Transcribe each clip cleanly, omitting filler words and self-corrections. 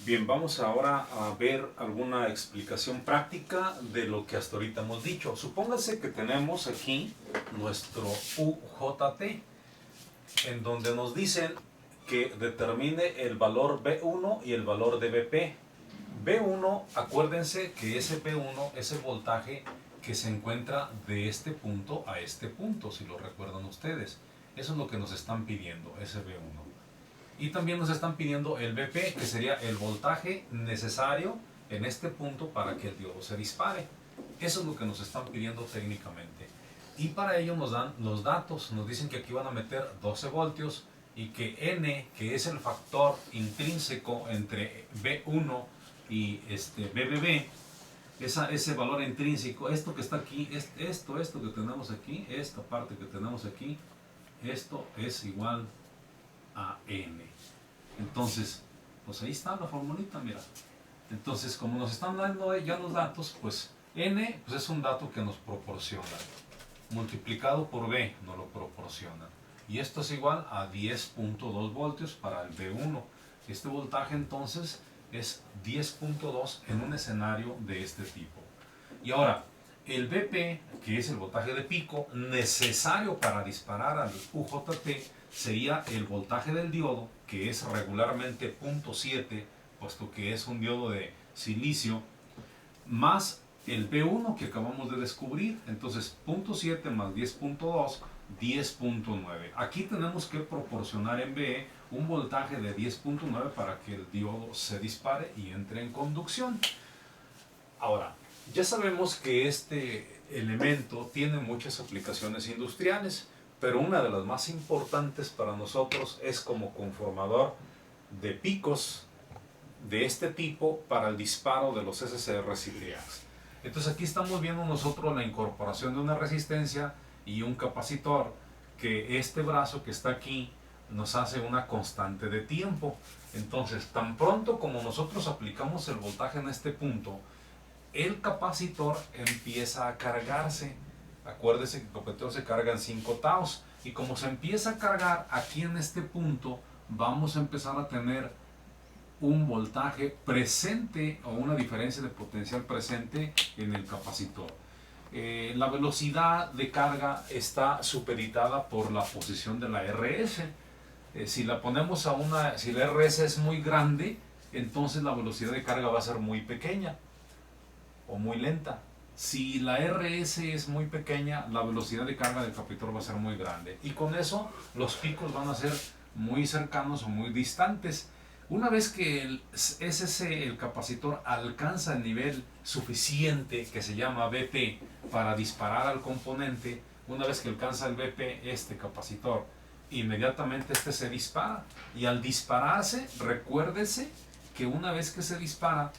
Bien, vamos ahora a ver alguna explicación práctica de lo que hasta ahorita hemos dicho. Supóngase que tenemos aquí nuestro UJT, en donde nos dicen que determine el valor B1 y el valor de BP. B1, acuérdense que ese B1 es el voltaje que se encuentra de este punto a este punto, si lo recuerdan ustedes. Eso es lo que nos están pidiendo, ese B1. Y también nos están pidiendo el BP, que sería el voltaje necesario en este punto para que el diodo se dispare. Eso es lo que nos están pidiendo técnicamente. Y para ello nos dan los datos. Nos dicen que aquí van a meter 12 voltios y que N, que es el factor intrínseco entre B1 y BBB, ese valor intrínseco, esto que está aquí, esto que tenemos aquí, esta parte que tenemos aquí, esto es igual a N. Entonces, pues ahí está la formulita, mira. Entonces, como nos están dando ya los datos, pues N pues es un dato que nos proporciona. Multiplicado por B nos lo proporciona. Y esto es igual a 10.2 voltios para el B1. Este voltaje entonces es 10.2 en un escenario de este tipo. Y ahora, el BP, que es el voltaje de pico necesario para disparar al UJT, sería el voltaje del diodo, que es regularmente 0.7, puesto que es un diodo de silicio, más el B1 que acabamos de descubrir. Entonces 0.7 más 10.2, 10.9. Aquí tenemos que proporcionar en B un voltaje de 10.9 para que el diodo se dispare y entre en conducción. Ahora, ya sabemos que este elemento tiene muchas aplicaciones industriales, pero una de las más importantes para nosotros es como conformador de picos de este tipo para el disparo de los SCRs y triacs. Entonces aquí estamos viendo nosotros la incorporación de una resistencia y un capacitor, que este brazo que está aquí nos hace una constante de tiempo. Entonces, tan pronto como nosotros aplicamos el voltaje en este punto, el capacitor empieza a cargarse. Acuérdese que el capacitor se carga en 5 taos, y como se empieza a cargar aquí en este punto, vamos a empezar a tener un voltaje presente o una diferencia de potencial presente en el capacitor. La velocidad de carga está supeditada por la posición de la RS. Si la ponemos si la RS es muy grande, entonces la velocidad de carga va a ser muy pequeña o muy lenta. Si la RS es muy pequeña, la velocidad de carga del capacitor va a ser muy grande, y con eso los picos van a ser muy cercanos o muy distantes. Una vez que el capacitor alcanza el nivel suficiente, que se llama BP, para disparar al componente, una vez que alcanza el BP, este capacitor, inmediatamente se dispara. Y al dispararse, recuérdese que una vez que se dispara,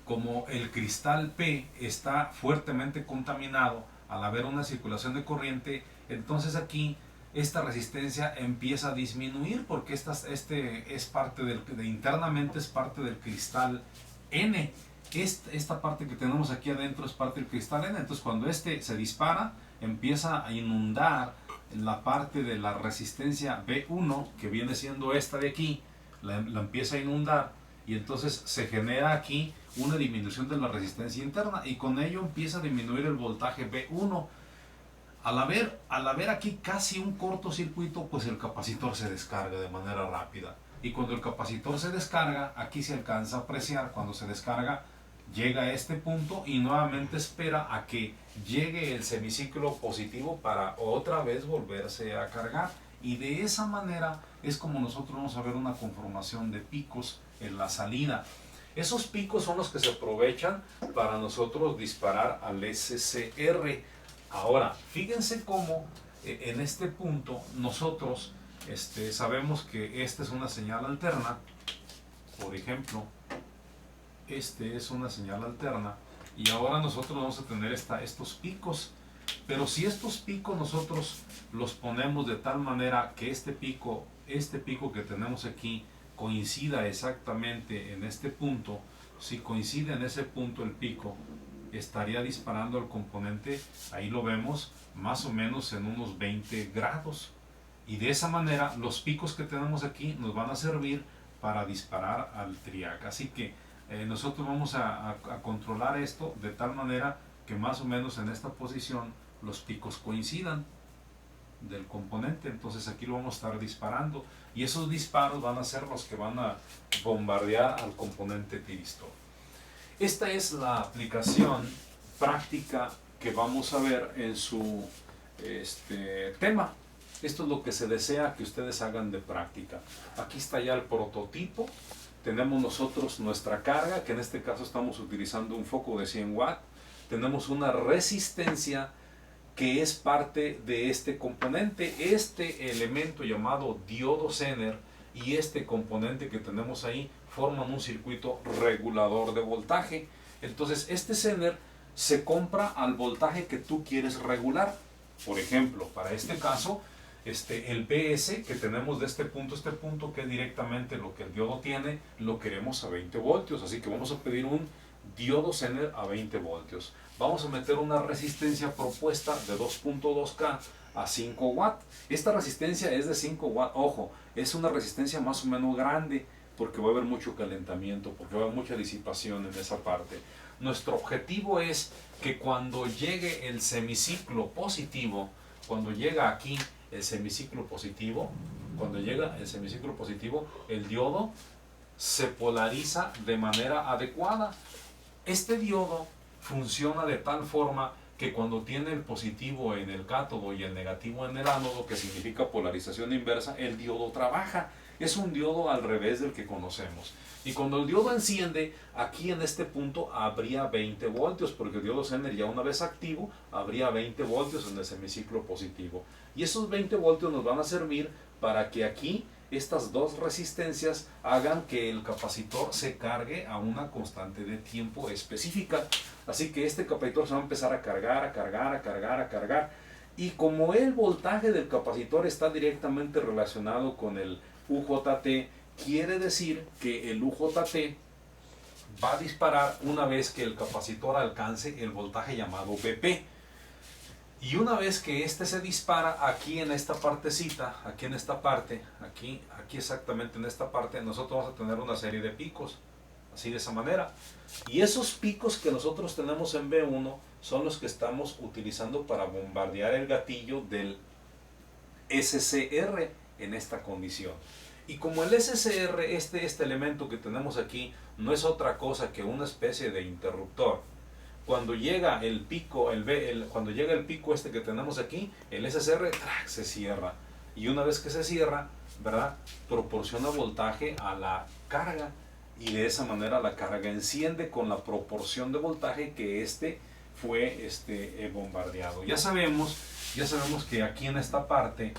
como el cristal P está fuertemente contaminado al haber una circulación de corriente, entonces aquí esta resistencia empieza a disminuir, porque es parte internamente es parte del cristal N. Esta parte que tenemos aquí adentro es parte del cristal N. Entonces cuando se dispara, empieza a inundar la parte de la resistencia B1, que viene siendo esta de aquí, la empieza a inundar, y entonces se genera aquí una disminución de la resistencia interna, y con ello empieza a disminuir el voltaje B1. Al haber aquí casi un cortocircuito, pues el capacitor se descarga de manera rápida. Y cuando el capacitor se descarga, aquí se alcanza a apreciar, cuando se descarga, llega a este punto y nuevamente espera a que llegue el semiciclo positivo para otra vez volverse a cargar. Y de esa manera es como nosotros vamos a ver una conformación de picos en la salida. Esos picos son los que se aprovechan para nosotros disparar al SCR. Ahora, fíjense cómo en este punto nosotros sabemos que esta es una señal alterna. Por ejemplo, este es una señal alterna, y ahora nosotros vamos a tener estos picos. Pero si estos picos nosotros los ponemos de tal manera que este pico que tenemos aquí coincida exactamente en este punto, si coincide en ese punto el pico, estaría disparando al componente, ahí lo vemos, más o menos en unos 20 grados. Y de esa manera los picos que tenemos aquí nos van a servir para disparar al triac. Así que nosotros vamos a controlar esto de tal manera que más o menos en esta posición los picos coincidan del componente. Entonces aquí lo vamos a estar disparando y esos disparos van a ser los que van a bombardear al componente tiristor. Esta es la aplicación práctica que vamos a ver en su tema. Esto es lo que se desea que ustedes hagan de práctica. Aquí está ya el prototipo. Tenemos nosotros nuestra carga, que en este caso estamos utilizando un foco de 100 watts. Tenemos una resistencia que es parte de este componente. Este elemento llamado diodo Zener y este componente que tenemos ahí forman un circuito regulador de voltaje. Entonces este Zener se compra al voltaje que tú quieres regular. Por ejemplo, para este caso, el PS que tenemos de este punto a este punto, que es directamente lo que el diodo tiene, lo queremos a 20 voltios. Así que vamos a pedir un diodo Zener a 20 voltios. Vamos a meter una resistencia propuesta de 2.2K a 5 watts. Esta resistencia es de 5 watts. Ojo, es una resistencia más o menos grande porque va a haber mucho calentamiento, porque va a haber mucha disipación en esa parte. Nuestro objetivo es que cuando llegue el semiciclo positivo, cuando llega aquí el semiciclo positivo, el diodo se polariza de manera adecuada. Este diodo funciona de tal forma que cuando tiene el positivo en el cátodo y el negativo en el ánodo, que significa polarización inversa, el diodo trabaja. Es un diodo al revés del que conocemos. Y cuando el diodo enciende, aquí en este punto habría 20 voltios, porque el diodo Zener ya una vez activo, habría 20 voltios en el semiciclo positivo. Y esos 20 voltios nos van a servir para que aquí estas dos resistencias hagan que el capacitor se cargue a una constante de tiempo específica. Así que este capacitor se va a empezar a cargar. Y como el voltaje del capacitor está directamente relacionado con el UJT, quiere decir que el UJT va a disparar una vez que el capacitor alcance el voltaje llamado BP. Y una vez que este se dispara, aquí en esta partecita, aquí en esta parte, aquí exactamente en esta parte, nosotros vamos a tener una serie de picos, así de esa manera. Y esos picos que nosotros tenemos en B1 son los que estamos utilizando para bombardear el gatillo del SCR en esta condición. Y como el SCR, este elemento que tenemos aquí, no es otra cosa que una especie de interruptor. Cuando llega el pico, cuando llega el pico que tenemos aquí, el SCR se cierra. Y una vez que se cierra, ¿verdad?, proporciona voltaje a la carga. Y de esa manera la carga enciende con la proporción de voltaje que fue bombardeado. Ya sabemos que aquí en esta parte,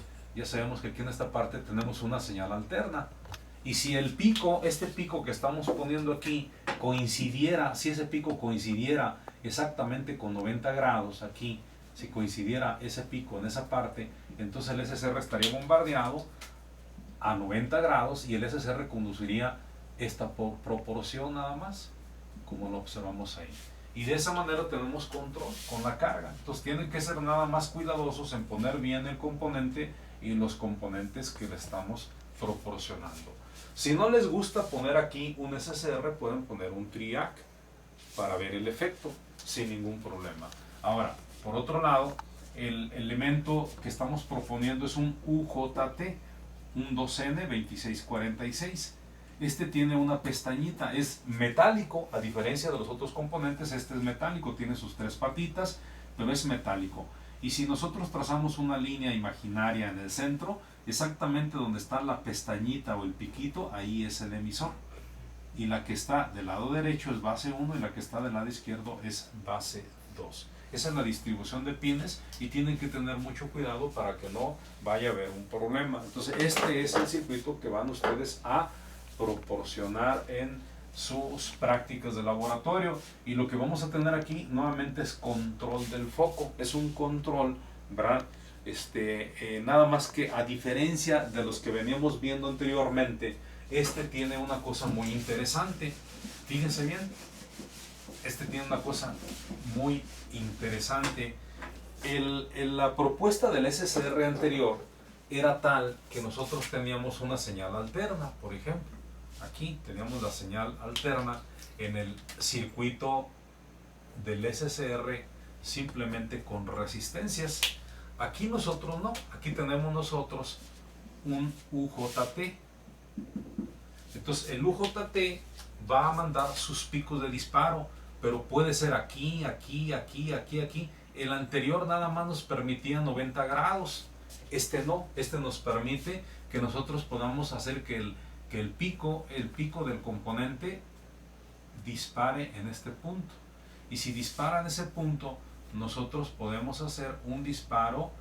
tenemos una señal alterna. Y si el pico, este pico que estamos poniendo aquí, coincidiera, si ese pico coincidiera exactamente con 90 grados aquí, si coincidiera ese pico en esa parte, entonces el SCR estaría bombardeado a 90 grados y el SCR conduciría esta proporción nada más, como lo observamos ahí. Y de esa manera tenemos control con la carga. Entonces tienen que ser nada más cuidadosos en poner bien el componente y los componentes que le estamos proporcionando. Si no les gusta poner aquí un SCR, pueden poner un TRIAC para ver el efecto sin ningún problema. Ahora, por otro lado, el elemento que estamos proponiendo es un UJT, un 2N2646. Este tiene una pestañita, es metálico, a diferencia de los otros componentes. Este es metálico, tiene sus tres patitas, pero es metálico. Y si nosotros trazamos una línea imaginaria en el centro, exactamente donde está la pestañita o el piquito, ahí es el emisor. Y la que está del lado derecho es base 1 y la que está del lado izquierdo es base 2. Esa es la distribución de pines y tienen que tener mucho cuidado para que no vaya a haber un problema. Entonces este es el circuito que van ustedes a proporcionar en sus prácticas de laboratorio. Y lo que vamos a tener aquí nuevamente es control del foco. Es un control, ¿verdad? Nada más que a diferencia de los que veníamos viendo anteriormente, este tiene una cosa muy interesante. Fíjense bien, este tiene una cosa muy interesante. La propuesta del SCR anterior era tal que nosotros teníamos una señal alterna, por ejemplo. aquí teníamos la señal alterna en el circuito del SCR simplemente con resistencias. Aquí nosotros no, aquí tenemos nosotros un UJT. Entonces el UJT va a mandar sus picos de disparo, pero puede ser aquí, aquí, aquí, aquí, aquí. El anterior nada más nos permitía 90 grados. Este no, este nos permite que nosotros podamos hacer que el pico del componente dispare en este punto. Y si dispara en ese punto, nosotros podemos hacer un disparo,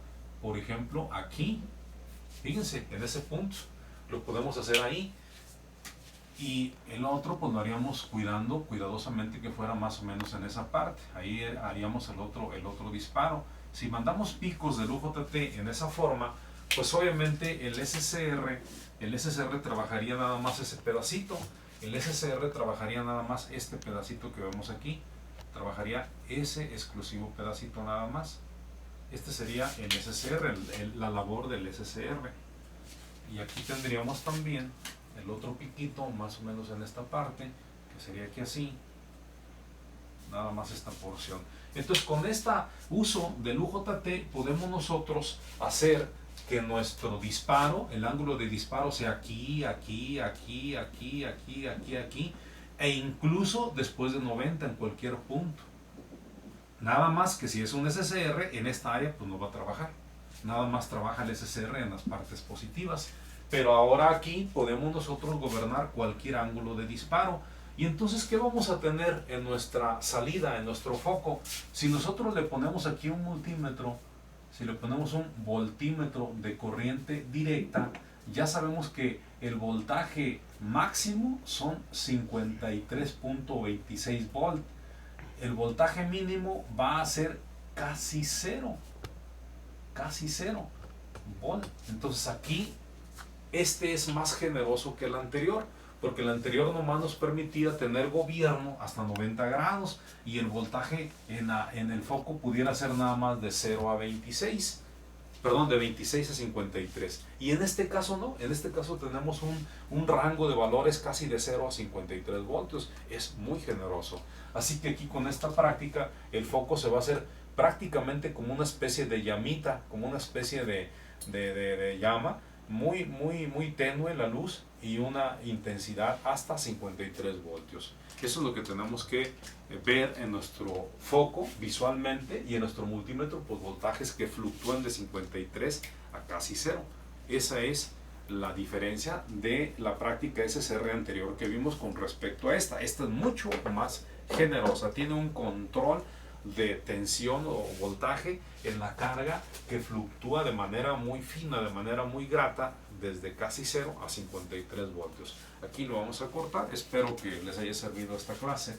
por ejemplo, aquí. Fíjense, en ese punto. Lo podemos hacer ahí. Y el otro pues lo haríamos cuidadosamente que fuera más o menos en esa parte. Ahí haríamos el otro disparo. Si mandamos picos del UJT en esa forma, pues obviamente el SCR trabajaría nada más ese pedacito. El SCR trabajaría nada más este pedacito que vemos aquí. Trabajaría ese exclusivo pedacito nada más. Este sería el SCR, la labor del SCR. Y aquí tendríamos también el otro piquito más o menos en esta parte, que sería aquí así, nada más esta porción. Entonces con este uso del UJT podemos nosotros hacer que nuestro disparo, el ángulo de disparo sea aquí, aquí, aquí, aquí, aquí, aquí, aquí, e incluso después de 90 en cualquier punto. Nada más que si es un SCR, en esta área pues no va a trabajar. Nada más trabaja el SCR en las partes positivas. Pero ahora aquí podemos nosotros gobernar cualquier ángulo de disparo. Y entonces, ¿qué vamos a tener en nuestra salida, en nuestro foco? Si nosotros le ponemos aquí un multímetro, si le ponemos un voltímetro de corriente directa, ya sabemos que el voltaje máximo son 53.26 volt. El voltaje mínimo va a ser casi cero volt. Entonces aquí este es más generoso que el anterior, porque el anterior nomás nos permitía tener gobierno hasta 90 grados y el voltaje en el foco pudiera ser nada más de 0 a 26, perdón, de 26 a 53. Y en este caso no, en este caso tenemos un rango de valores casi de 0 a 53 voltios, es muy generoso. Así que aquí con esta práctica el foco se va a hacer prácticamente como una especie de llamita, como una especie de llama, muy tenue la luz y una intensidad hasta 53 voltios. Eso es lo que tenemos que ver en nuestro foco visualmente, y en nuestro multímetro pues voltajes que fluctúan de 53 a casi cero. Esa es la diferencia de la práctica SCR anterior que vimos con respecto a esta. Esta es mucho más generosa, tiene un control de tensión o voltaje en la carga que fluctúa de manera muy fina, de manera muy grata, desde casi 0 a 53 voltios. Aquí lo vamos a cortar. Espero que les haya servido esta clase.